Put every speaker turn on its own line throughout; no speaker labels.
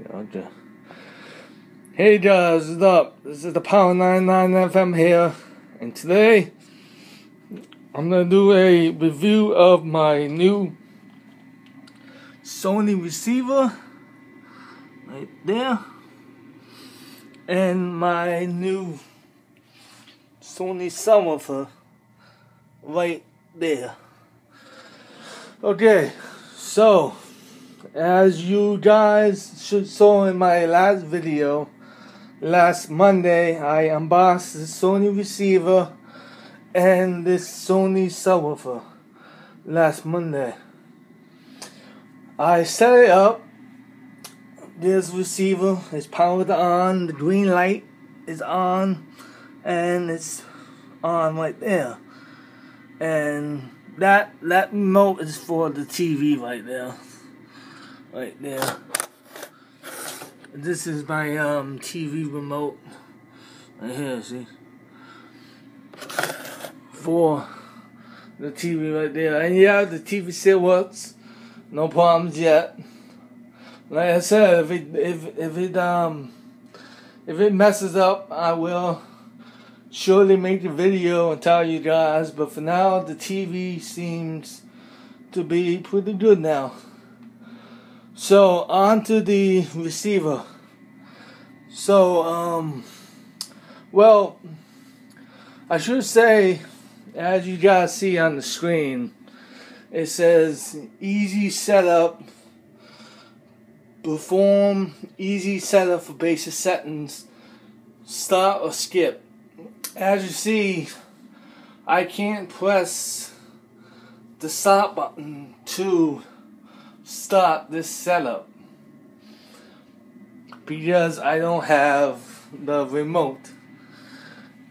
Okay. Hey guys, what's up? This is the Power 99 FM here, and today I'm gonna do a review of my new Sony receiver right there, and my new Sony Subwoofer right there. Okay, so as you guys saw in my last video, last Monday, I unboxed the Sony receiver and this Sony Subwoofer last Monday. I set it up. This receiver is powered on, the green light is on, and it's on right there. And that remote is for the TV right there. Right there. This is my TV remote right here, see? For the TV right there. And yeah, the TV still works. No problems yet. Like I said, if it messes up, I will surely make a video and tell you guys. But for now, the TV seems to be pretty good now. So, on to the receiver. So, well, I should say, as you guys see on the screen, it says easy setup, perform easy setup for basic settings, start or skip. As you see, I can't press the start button to start this setup because I don't have the remote.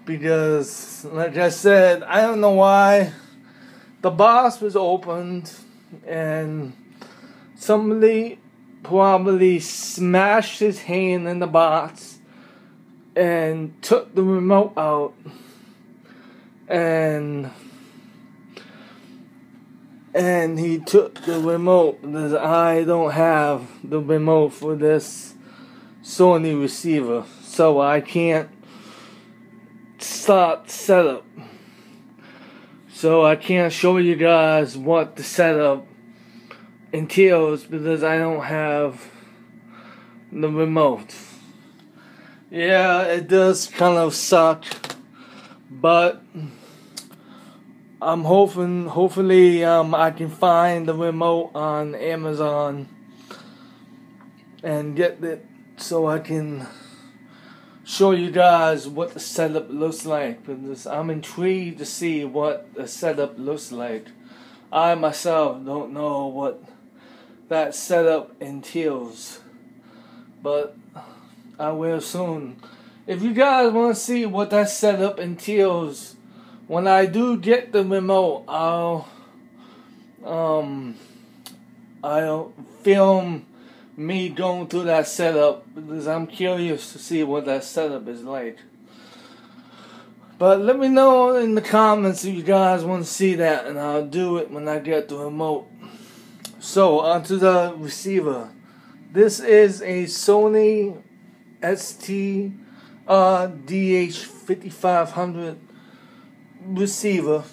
Because, like I said, I don't know why the box was opened and somebody probably smashed his hand in the box and took the remote out, and he took the remote because I don't have the remote for this Sony receiver, so I can't start setup. So I can't show you guys what the setup entails because I don't have the remote. Yeah, it does kind of suck, but I'm hopefully I can find the remote on Amazon and get it so I can show you guys what the setup looks like, because I'm intrigued to see what the setup looks like. I myself don't know what that setup entails, but I will soon. If you guys want to see what that setup entails, when I do get the remote, I'll film me going through that setup because I'm curious to see what that setup is like. But let me know in the comments if you guys want to see that, and I'll do it when I get the remote. So, onto the receiver. This is a Sony DH5500 receiver.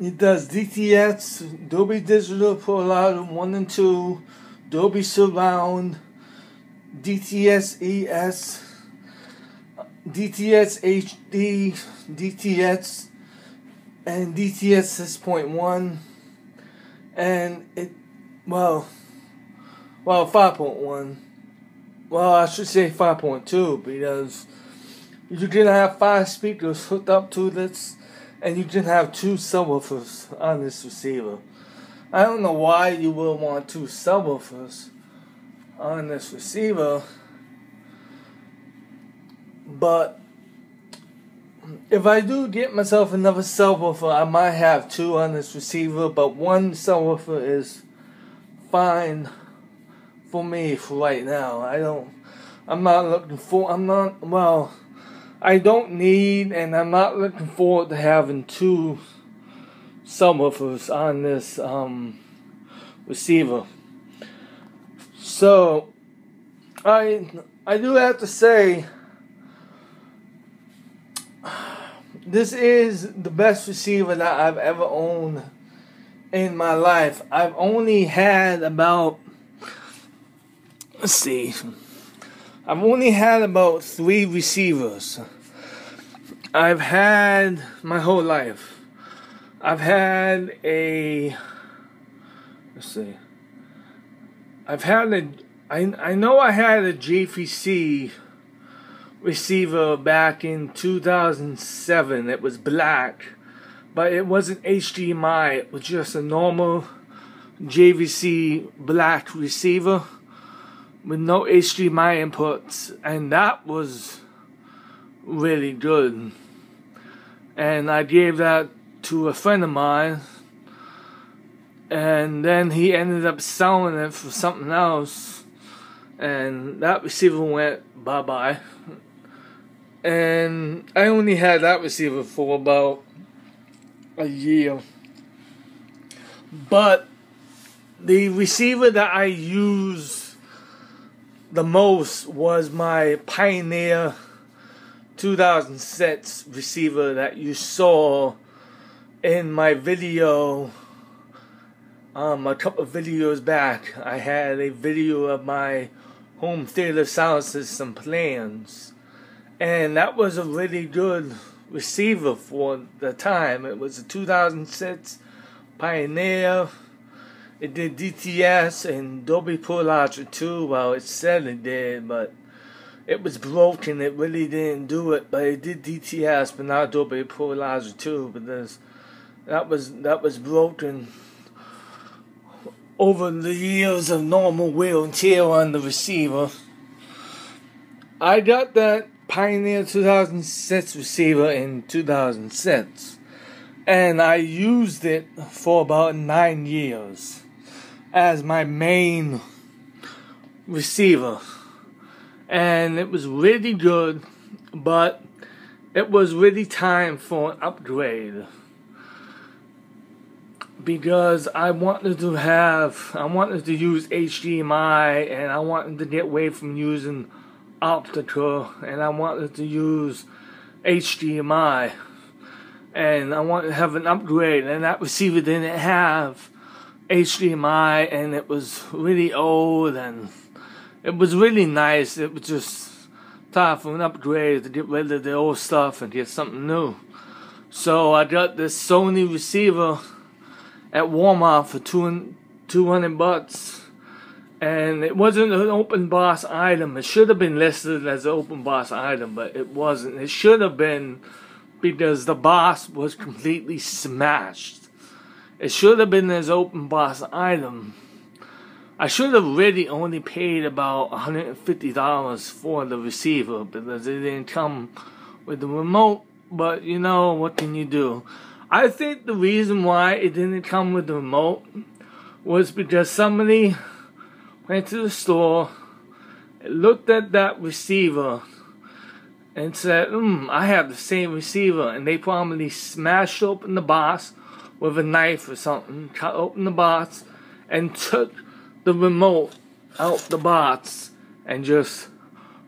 It does DTS, Dolby Digital Pro Audio 1 and 2, Dolby Surround, DTS ES, DTS HD, DTS, and DTS 6.1, and it, well, 5.1. Well, I should say 5.2 because you can have 5 speakers hooked up to this, and you can have 2 subwoofers on this receiver. I don't know why you would want 2 subwoofers on this receiver, but if I do get myself another subwoofer, I might have 2 on this receiver, but 1 subwoofer is fine for me for right now. I don't need, and I'm not looking forward to having 2 subwoofers on this receiver. So I do have to say, this is the best receiver that I've ever owned in my life. I've only had about, I've only had about 3 receivers. I've had my whole life. I've had a, I know I had a JVC receiver back in 2007. It was black, but it wasn't HDMI. It was just a normal JVC black receiver with no HDMI inputs, and that was really good. And I gave that to a friend of mine, and then he ended up selling it for something else, and that receiver went bye-bye. And I only had that receiver for about a year. But the receiver that I used the most was my Pioneer 2006 receiver that you saw in my video a couple of videos back. I had a video of my home theater sound system plans, and that was a really good receiver for the time. It was a 2006 Pioneer. It did DTS and Dolby Pro Logic 2. Well, it said it did, but it was broken. It really didn't do it, but it did DTS, but not Dolby Pro Logic 2, because that was broken over the years of normal wear and tear on the receiver. I got that Pioneer 2006 receiver in 2006, and I used it for about 9 years as my main receiver. And it was really good, but it was really time for an upgrade, because I wanted to use HDMI, and I wanted to get away from using optical, and I wanted to use HDMI, and I wanted to have an upgrade, and that receiver didn't have HDMI, and it was really old, and it was really nice. It was just time for an upgrade, to get rid of the old stuff and get something new. So I got this Sony receiver at Walmart for $200, and it wasn't an open box item. It should have been listed as an open box item, but it wasn't. It should have been, because the box was completely smashed. It should have been as open box item. I should have really only paid about $150 for the receiver, because it didn't come with the remote. But you know, what can you do? I think the reason why it didn't come with the remote was because somebody went to the store, looked at that receiver, and said, I have the same receiver. And they probably smashed open the box with a knife or something, cut open the box, and took the remote out the box and just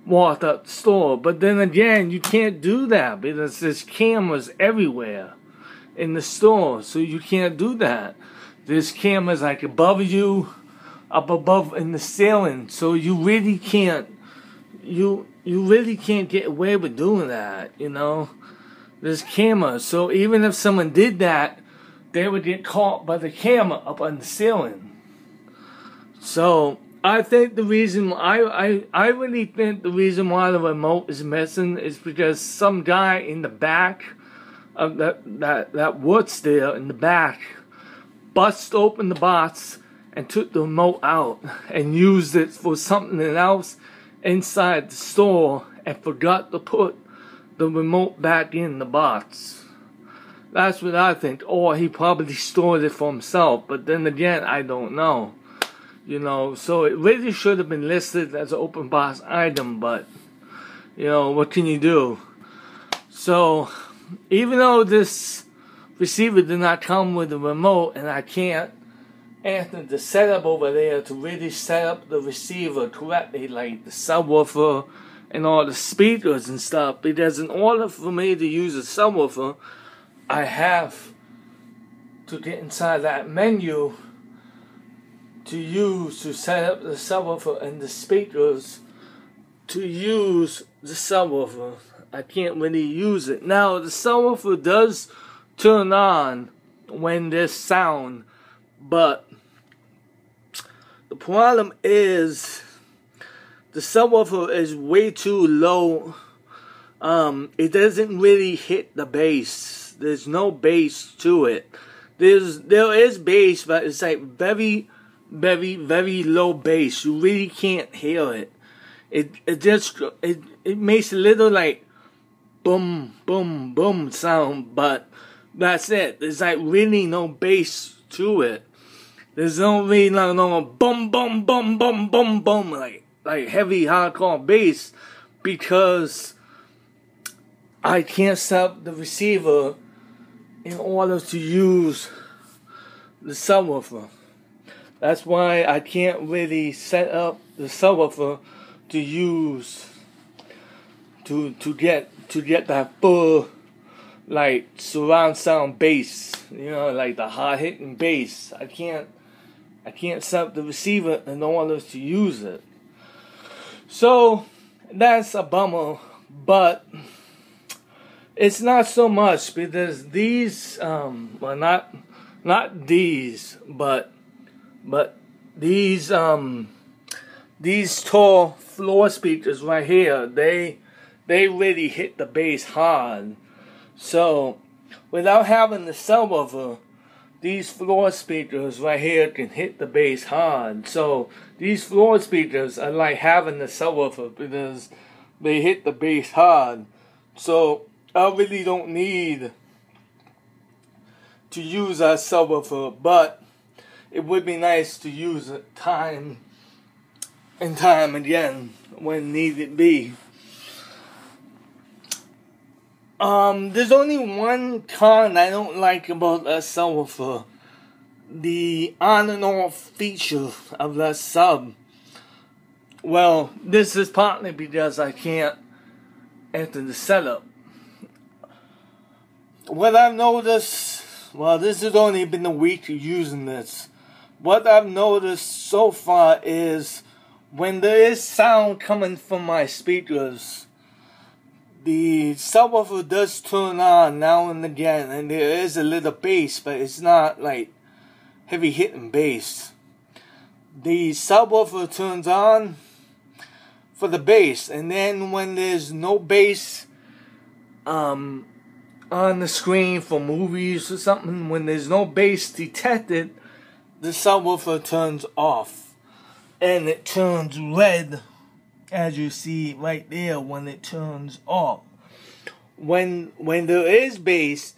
walked out the store. But then again, you can't do that, because there's cameras everywhere in the store, so you can't do that. There's cameras like above you, up above in the ceiling, so you really can't, you really can't get away with doing that, you know. There's cameras, so even if someone did that, they would get caught by the camera up on the ceiling. So I think the reason, I really think the reason why the remote is missing is because some guy in the back of that works there in the back bust open the box and took the remote out and used it for something else inside the store, and forgot to put the remote back in the box. That's what I think. Or he probably stored it for himself, but then again, I don't know. You know, so it really should have been listed as an open box item, but, you know, what can you do? So, even though this receiver did not come with a remote, and I can't and the setup over there to really set up the receiver correctly, like the subwoofer and all the speakers and stuff. Because in order for me to use a subwoofer, I have to get inside that menu to set up the subwoofer and the speakers to use the subwoofer. I can't really use it. Now, the subwoofer does turn on when there's sound, but the problem is the subwoofer is way too low. It doesn't really hit the bass. There's no bass to it. There is bass, but it's like very, very, very low bass. You really can't hear it. It makes a little like boom, boom, boom sound, but that's it. There's like really no bass to it. There's no really no boom, boom, boom, boom, boom, boom, like heavy hardcore bass, because I can't set up the receiver in order to use the subwoofer. That's why I can't really set up the subwoofer to use to get that full like surround sound bass, you know, like the hard hitting bass. I can't set up the receiver in order to use it. So that's a bummer, but it's not so much because these well, not these, but these tall floor speakers right here, they really hit the bass hard. So without having the subwoofer, these floor speakers right here can hit the bass hard. So these floor speakers are like having the subwoofer because they hit the bass hard. So I really don't need to use a subwoofer, but it would be nice to use it time and time again when needed be. There's only one con I don't like about a subwoofer: the on and off feature of the sub. Well, this is partly because I can't enter the setup. What I've noticed, well, this has only been a week of using this. What I've noticed so far is when there is sound coming from my speakers, the subwoofer does turn on now and again, and there is a little bass, but it's not like heavy hitting bass. The subwoofer turns on for the bass, and then when there's no bass on the screen for movies or something, when there's no bass detected, the subwoofer turns off, and it turns red, as you see right there when it turns off. When there is bass,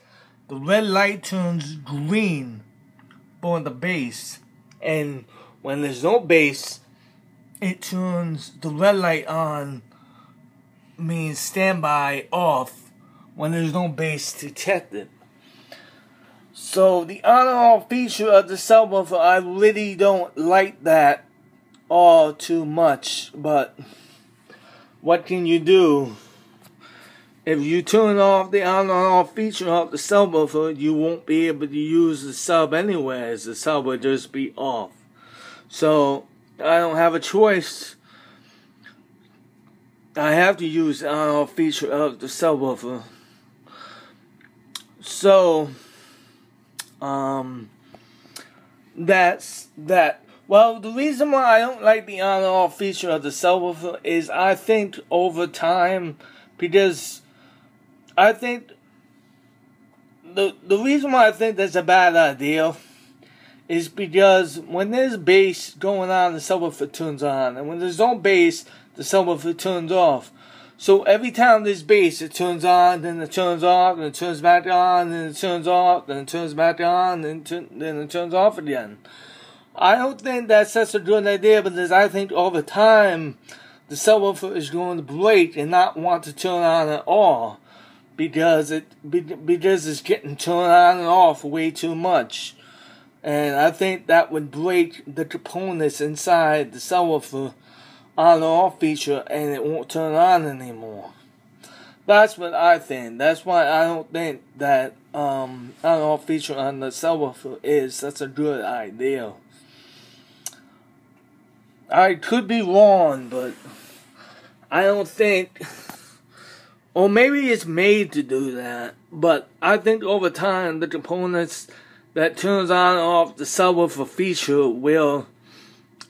the red light turns green for the bass, and when there's no bass, it turns the red light on, means standby, off when there's no bass detected. So the on and off feature of the subwoofer, I really don't like that all too much, but what can you do? If you turn off the on and off feature of the subwoofer, you won't be able to use the sub anyways. The sub will just be off. So I don't have a choice. I have to use the on and off feature of the subwoofer. So that's that. Well, the reason why I don't like the on and off feature of the subwoofer is I think over time, because I think the reason why I think that's a bad idea is because when there's bass going on, the subwoofer turns on, and when there's no bass, the subwoofer turns off. So every time there's bass, it turns on, then it turns off, then it turns back on, then it turns off, then it turns back on, then it turns off again. I don't think that's such a good idea, because I think over time the subwoofer is going to break and not want to turn on at all, because it's getting turned on and off way too much. And I think that would break the components inside the subwoofer on or off feature, and it won't turn on anymore. That's what I think. That's why I don't think that on or off feature on the subwoofer is such a good idea. I could be wrong, but I don't think, or maybe it's made to do that, but I think over time the components that turns on and off the subwoofer feature will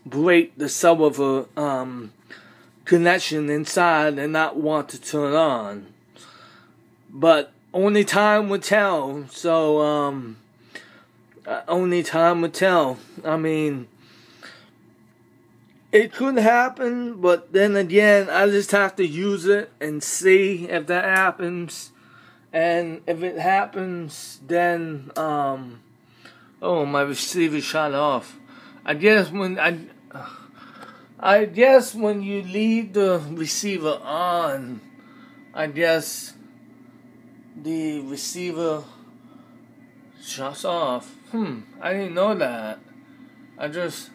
break the subwoofer connection inside and not want to turn on. But only time will tell. So only time will tell. I mean, it could happen, but then again, I just have to use it and see if that happens. And if it happens, then oh, my receiver shut off. I guess when you leave the receiver on, I guess the receiver shuts off. I didn't know that. I just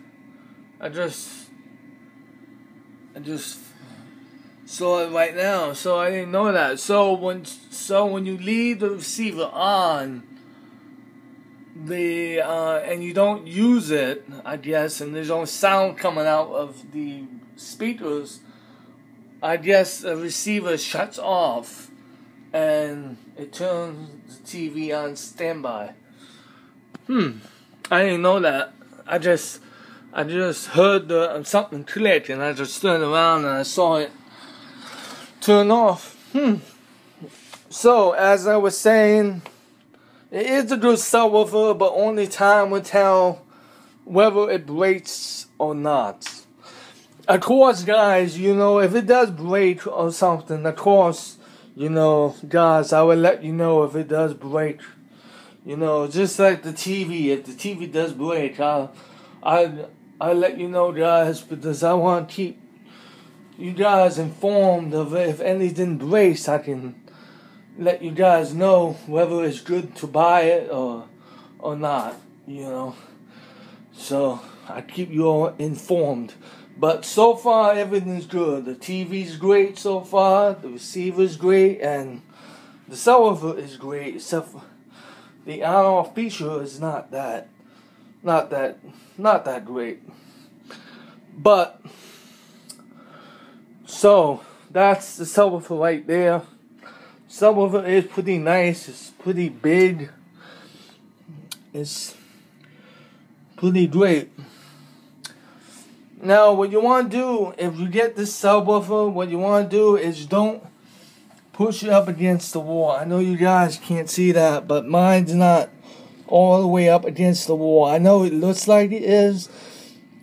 saw it right now, so I didn't know that. So when you leave the receiver on, and you don't use it, I guess, and there's no sound coming out of the speakers, I guess the receiver shuts off and it turns the TV on standby. I didn't know that. I just heard something click, and I just turned around and I saw it turn off. So as I was saying, it is a good subwoofer, but only time will tell whether it breaks or not. Of course, guys, if it does break or something, of course, guys, I will let you know if it does break. Just like the TV, if the TV does break, I'll let you know, guys, because I want to keep you guys informed of if anything breaks. I can let you guys know whether it's good to buy it or not, So I keep you all informed. But so far, everything's good. The TV's great so far. The receiver's great, and the subwoofer is great. Except for the on-off feature is not that great. But so that's the subwoofer right there. Subwoofer is pretty nice. It's pretty big. It's pretty great. Now, what you want to do, if you get this subwoofer, what you want to do is don't push it up against the wall. I know you guys can't see that, but mine's not all the way up against the wall. I know it looks like it is,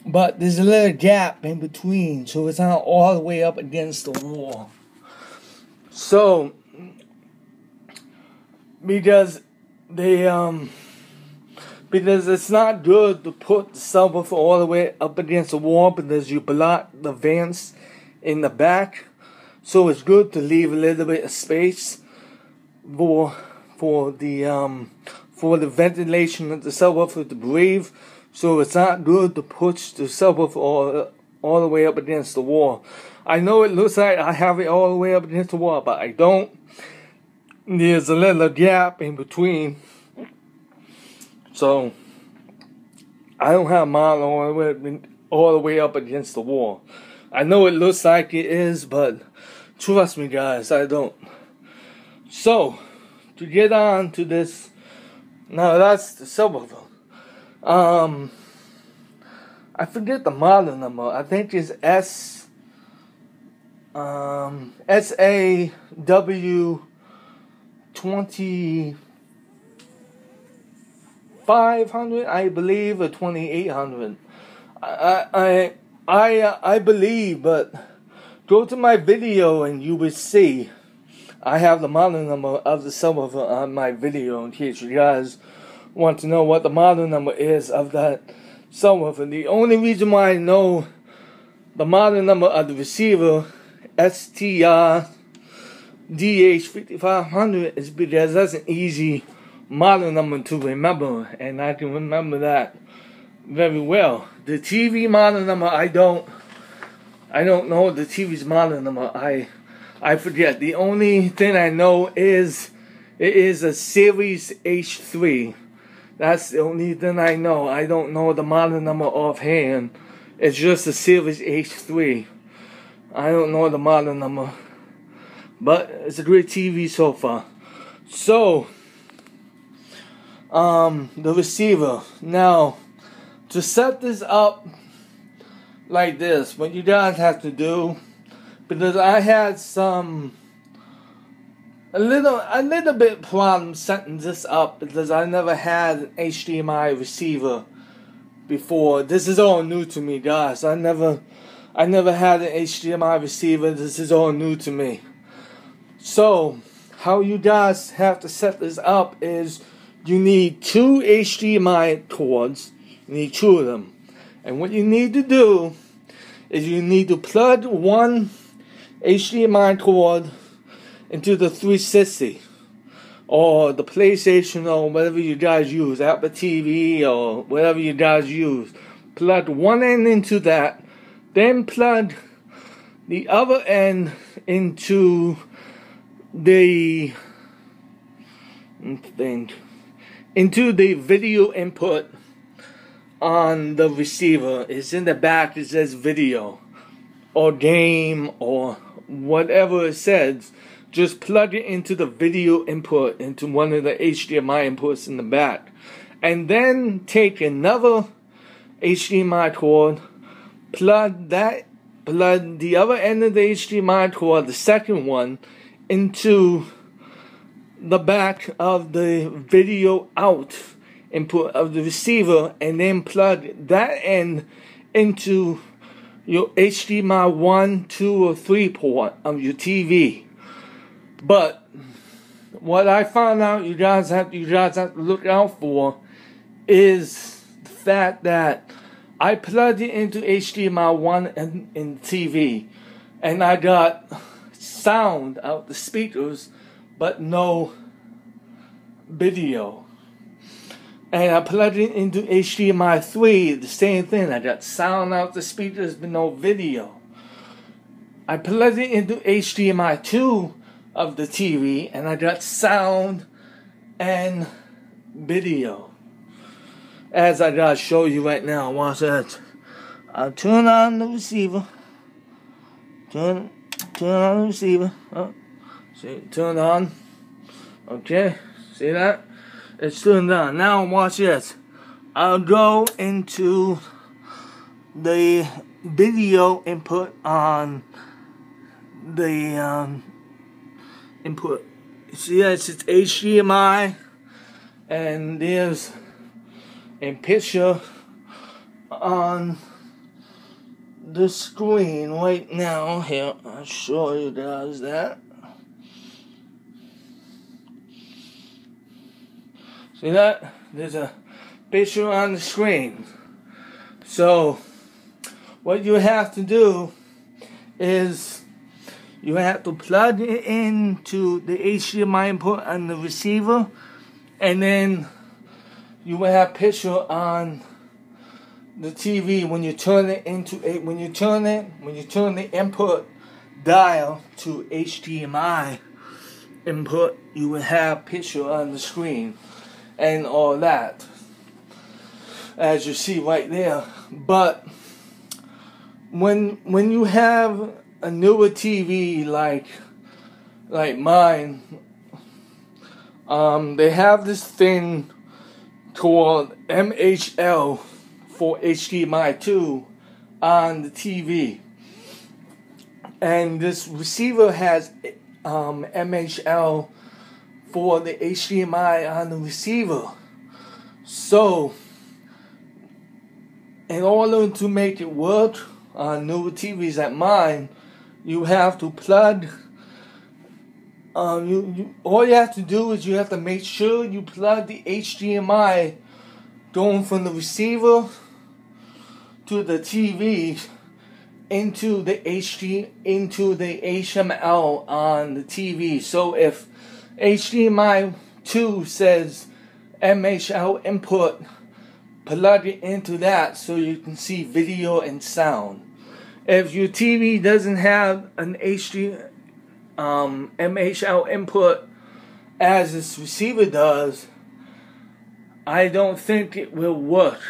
but there's a little gap in between, so it's not all the way up against the wall. So, because it's not good to put the subwoofer all the way up against the wall, because you block the vents in the back. So it's good to leave a little bit of space for the ventilation of the subwoofer to breathe. So it's not good to push the subwoofer all the way up against the wall. I know it looks like I have it all the way up against the wall, but I don't. There's a little gap in between. So I don't have mine all the way up against the wall. I know it looks like it is, but trust me, guys, I don't. So to get on to this, now that's the subwoofer. I forget the model number. I think it's SAW 2500, I believe, or 2800. I believe, but go to my video and you will see. I have the model number of the subwoofer on my video in case you guys want to know what the model number is of that subwoofer. The only reason why I know the model number of the receiver, STR DH5500, is because that's an easy model number to remember, and I can remember that very well. The TV model number, I don't know the TV's model number. I forget. The only thing I know is it is a Series H3. That's the only thing I know. I don't know the model number offhand. It's just a Series H3. I don't know the model number. But it's a great TV so far. So, the receiver. Now, to set this up like this, what you guys have to do, because I had a little bit problem setting this up because I never had an HDMI receiver before. This is all new to me, guys. I never had an HDMI receiver. This is all new to me. So, how you guys have to set this up is you need 2 HDMI cords. You need 2 of them. And what you need to do is you need to plug one HDMI cord into the 360 or the PlayStation or whatever you guys use, Apple TV or whatever you guys use. Plug one end into that, then plug the other end into the video input on the receiver. It's in the back. It says video or game or whatever it says. Just plug it into the video input, into one of the HDMI inputs in the back, and then take another HDMI cord, plug the other end of the HDMI cord, the second one, into the back of the video out input of the receiver, and then plug that end into your HDMI 1, 2, or 3 port of your TV. But what I found out you guys have to look out for is the fact that I plugged it into HDMI 1 in TV, and I got sound out the speakers, but no video. And I plugged it into HDMI 3, the same thing. I got sound out the speakers, but no video. I plugged it into HDMI 2 of the TV, and I got sound and video. As I gotta show you right now, watch that. I'll turn on the receiver. Turn on the receiver. Oh, see, turn on. Okay, see that? It's turned on. Now watch this. I'll go into the video input on the input. See that? It's HDMI, and there's a picture on the screen right now. Here, I'll show you guys that. See that? There's a picture on the screen. So, what you have to do is you have to plug it into the HDMI input on the receiver, and then you will have picture on the TV when you turn it into when you turn the input dial to HDMI input, you will have picture on the screen and all that, as you see right there. But when you have a newer TV like mine, they have this thing called MHL for HDMI 2 on the TV, and this receiver has MHL for the HDMI on the receiver. So, in order to make it work on newer TVs like mine, you have to plug. All you have to do is you have to make sure you plug the HDMI going from the receiver to the TV into the HML on the TV. So if HDMI 2 says MHL input, plug it into that so you can see video and sound. If your TV doesn't have an MHL input as this receiver does, I don't think it will work.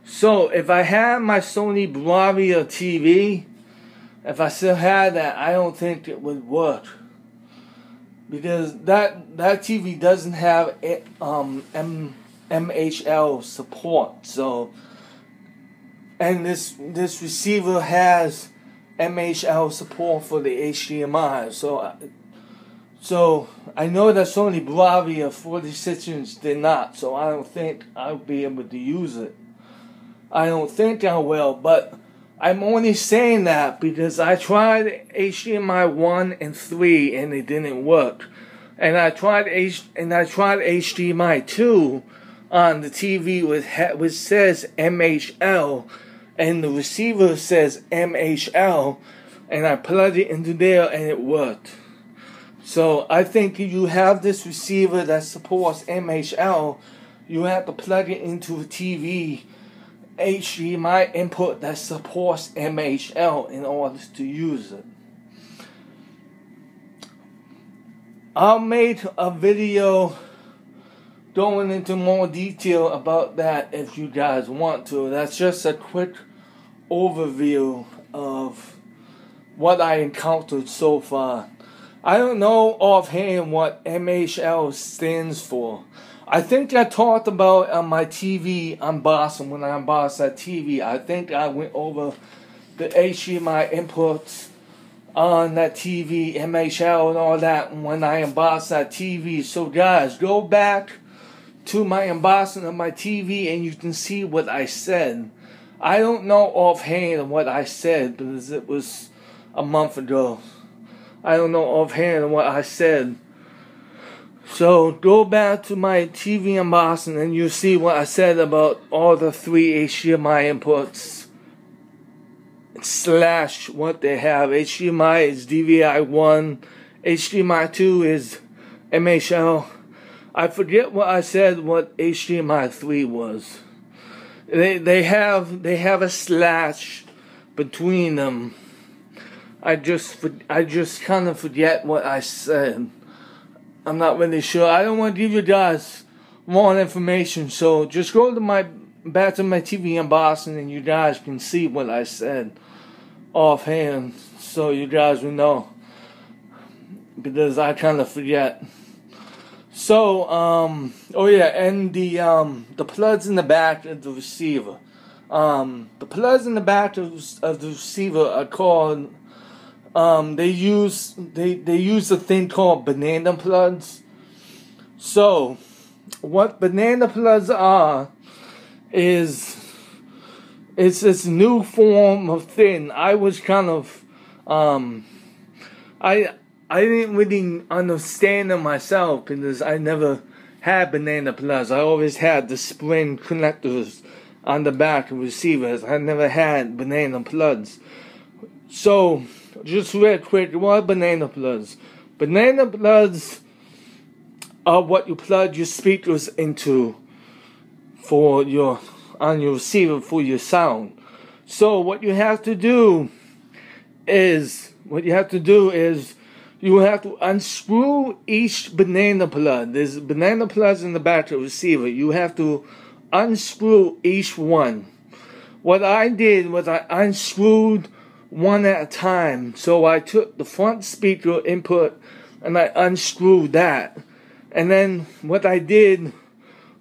So if I have my Sony Bravia TV, if I still had that, I don't think it would work, because that TV doesn't have MHL support. So, and this receiver has MHL support for the HDMI. So I know that Sony Bravia 46-inch did not. So I don't think I'll be able to use it. I don't think I will, but I'm only saying that because I tried HDMI 1 and 3 and it didn't work. And I tried HDMI 2 on the TV which says MHL, and the receiver says MHL, and I plugged it into there and it worked. So I think if you have this receiver that supports MHL, you have to plug it into a TV HDMI input that supports MHL in order to use it. I made a video going into more detail about that if you guys want to. That's just a quick overview of what I encountered so far. I don't know offhand what MHL stands for. I think I talked about on my TV unboxing, when I unboxed that TV. I think I went over the HDMI inputs on that TV, MHL and all that, when I unboxed that TV. So guys, go back to my unboxing of my TV and you can see what I said. I don't know offhand what I said because it was a month ago. I don't know offhand what I said. So go back to my TV unboxing and you'll see what I said about all the 3 HDMI inputs / what they have. HDMI is DVI 1, HDMI 2 is MHL. I forget what I said what HDMI 3 was. They have a / between them. I just kind of forget what I said. I'm not really sure. I don't want to give you guys more information, so just go to back to my TV unboxing and you guys can see what I said offhand, so you guys will know, because I kind of forget. So, oh yeah, and the plugs in the back of the receiver. The plugs in the back of the receiver are called. They use a thing called banana plugs. So, what banana plugs are is it's this new form of thing. I was kind of I didn't really understand them myself because I never had banana plugs. I always had the spring connectors on the back of receivers. I never had banana plugs. So, just real quick, what are banana plugs? Banana plugs are what you plug your speakers into on your receiver for your sound. So what you have to do is you have to unscrew each banana plug. There's banana plugs in the back of the receiver. You have to unscrew each one. What I did was I unscrewed one at a time. So I took the front speaker input and I unscrewed that. And then what I did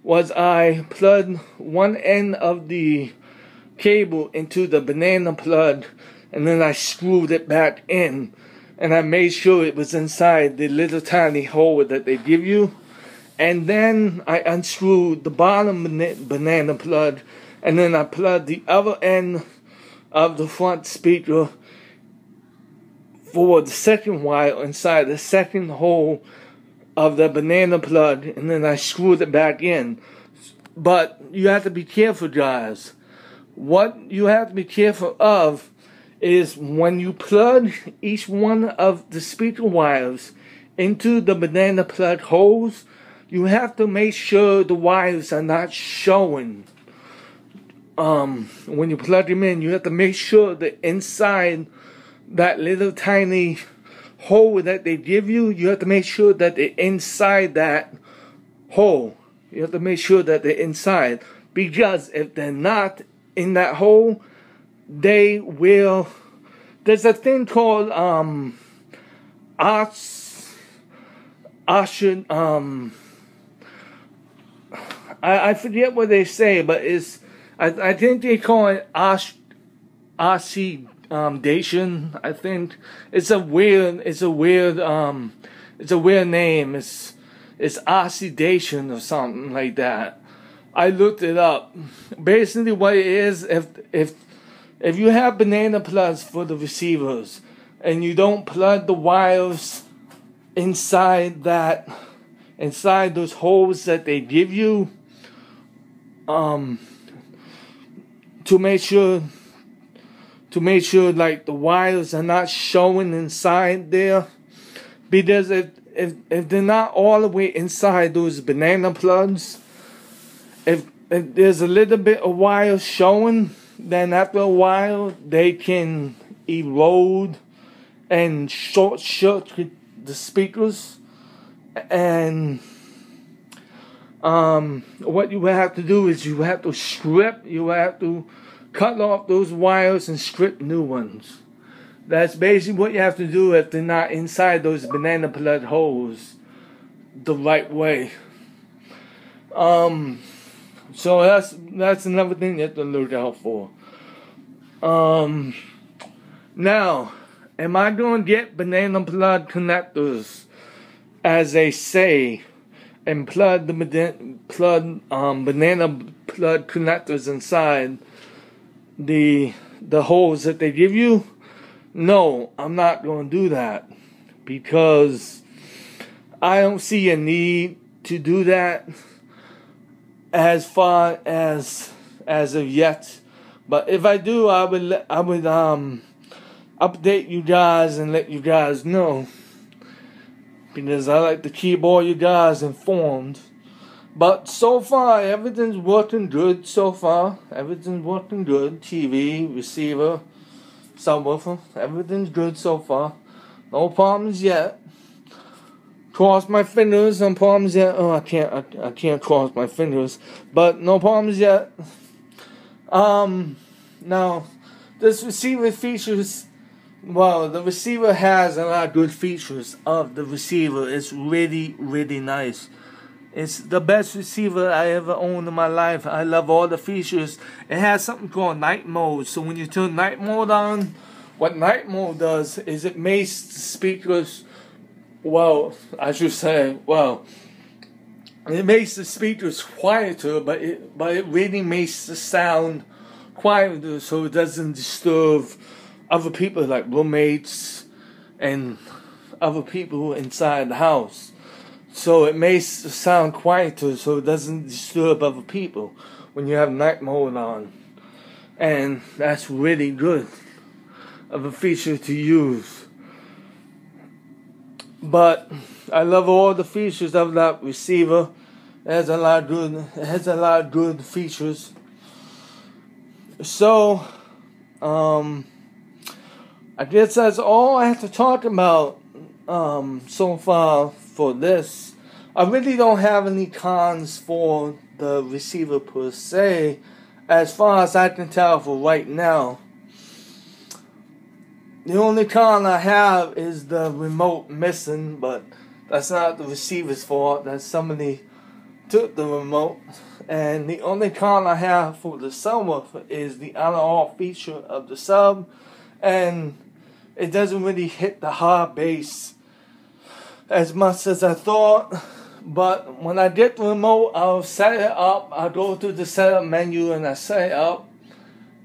was I plugged one end of the cable into the banana plug and then I screwed it back in. And I made sure it was inside the little tiny hole that they give you. And then I unscrewed the bottom banana plug and then I plugged the other end of the front speaker for the second wire inside the second hole of the banana plug, and then I screwed it back in. But you have to be careful, guys. What you have to be careful of is when you plug each one of the speaker wires into the banana plug holes, you have to make sure the wires are not showing. When you plug them in, you have to make sure that inside that little tiny hole that they give you, you have to make sure that they're inside that hole. You have to make sure that they're inside, because if they're not in that hole, they will. There's a thing called I forget what they say, but it's I think they call it oxidation. I think it's a weird name. It's oxidation or something like that. I looked it up. Basically, what it is, if you have banana plugs for the receivers and you don't plug the wires inside those holes that they give you, to make sure like the wires are not showing inside there, because if they're not all the way inside those banana plugs, if there's a little bit of wire showing, then after a while they can erode and short circuit the speakers. And what you have to do is you have to cut off those wires and strip new ones. That's basically what you have to do if they're not inside those banana plug holes the right way. So that's another thing you have to look out for. Now, am I going to get banana plug connectors, as they say, and plug the banana plug connectors inside the holes that they give you? No, I'm not going to do that, because I don't see a need to do that as far as of yet. But if I do, I would update you guys and let you guys know, because I like to keep all you guys informed. But so far, everything's working good so far. Everything's working good. TV, receiver, subwoofer, everything's good so far. No problems yet. Cross my fingers, no problems yet. Oh, I can't cross my fingers, but no problems yet. Now, this receiver features, well, the receiver has a lot of good features of the receiver. It's really, really nice. It's the best receiver I ever owned in my life. I love all the features. It has something called night mode. So when you turn night mode on, what night mode does is it makes the speakers, it makes the speakers quieter, but it really makes the sound quieter, so it doesn't disturb other people like roommates and other people inside the house. So it makes the sound quieter, so it doesn't disturb other people when you have night mode on. And that's really good of a feature to use. But I love all the features of that receiver. It has a lot of good features. So, I guess that's all I have to talk about so far for this. I really don't have any cons for the receiver per se, as far as I can tell for right now. The only con I have is the remote missing, but that's not the receiver's fault. That's somebody took the remote. And the only con I have for the subwoofer is the on-off feature of the sub, and it doesn't really hit the hard bass as much as I thought. But when I get the remote, I'll set it up. I'll go to the setup menu and I set it up.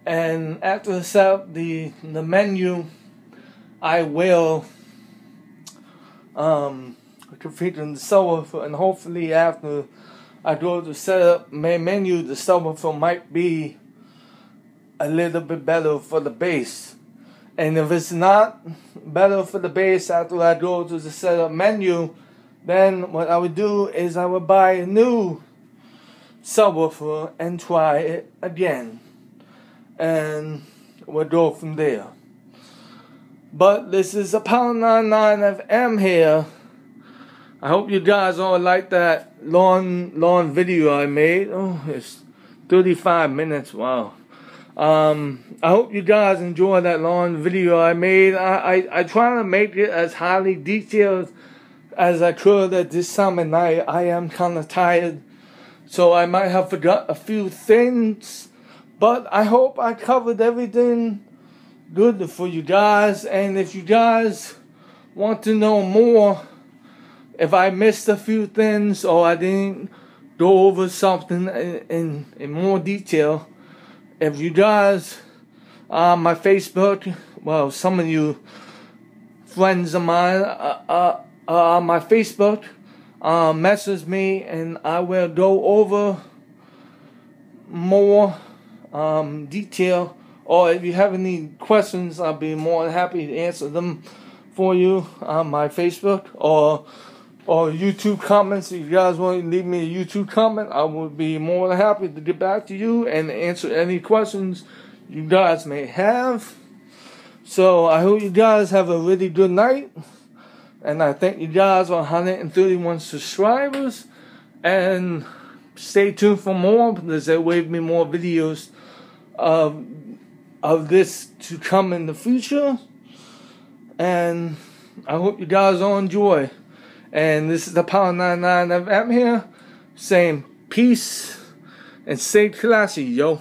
And after I set up the menu, I will configure the subwoofer, and hopefully after I go to set up main menu, the subwoofer might be a little bit better for the bass. And if it's not better for the bass after I go to the setup menu, then what I would do is I would buy a new subwoofer and try it again, and we'll go from there. But this is a Power 99 FM here. I hope you guys all like that long video I made. Oh, it's 35 minutes. Wow. I hope you guys enjoy that long video I made. I try to make it as highly detailed as I could at this time of night. I am kind of tired, so I might have forgot a few things, but I hope I covered everything good for you guys. And if you guys want to know more, if I missed a few things or I didn't go over something in more detail, if you guys on my Facebook, well, some of you friends of mine on my Facebook, message me and I will go over more detail. Or if you have any questions, I'll be more than happy to answer them for you on my Facebook or YouTube comments. If you guys want to leave me a YouTube comment, I would be more than happy to get back to you and answer any questions you guys may have. So I hope you guys have a really good night, and I thank you guys for 131 subscribers, and stay tuned for more because there will be more videos of this to come in the future, and I hope you guys all enjoy. And this is the Power 99 FM here, saying peace and stay classy, yo.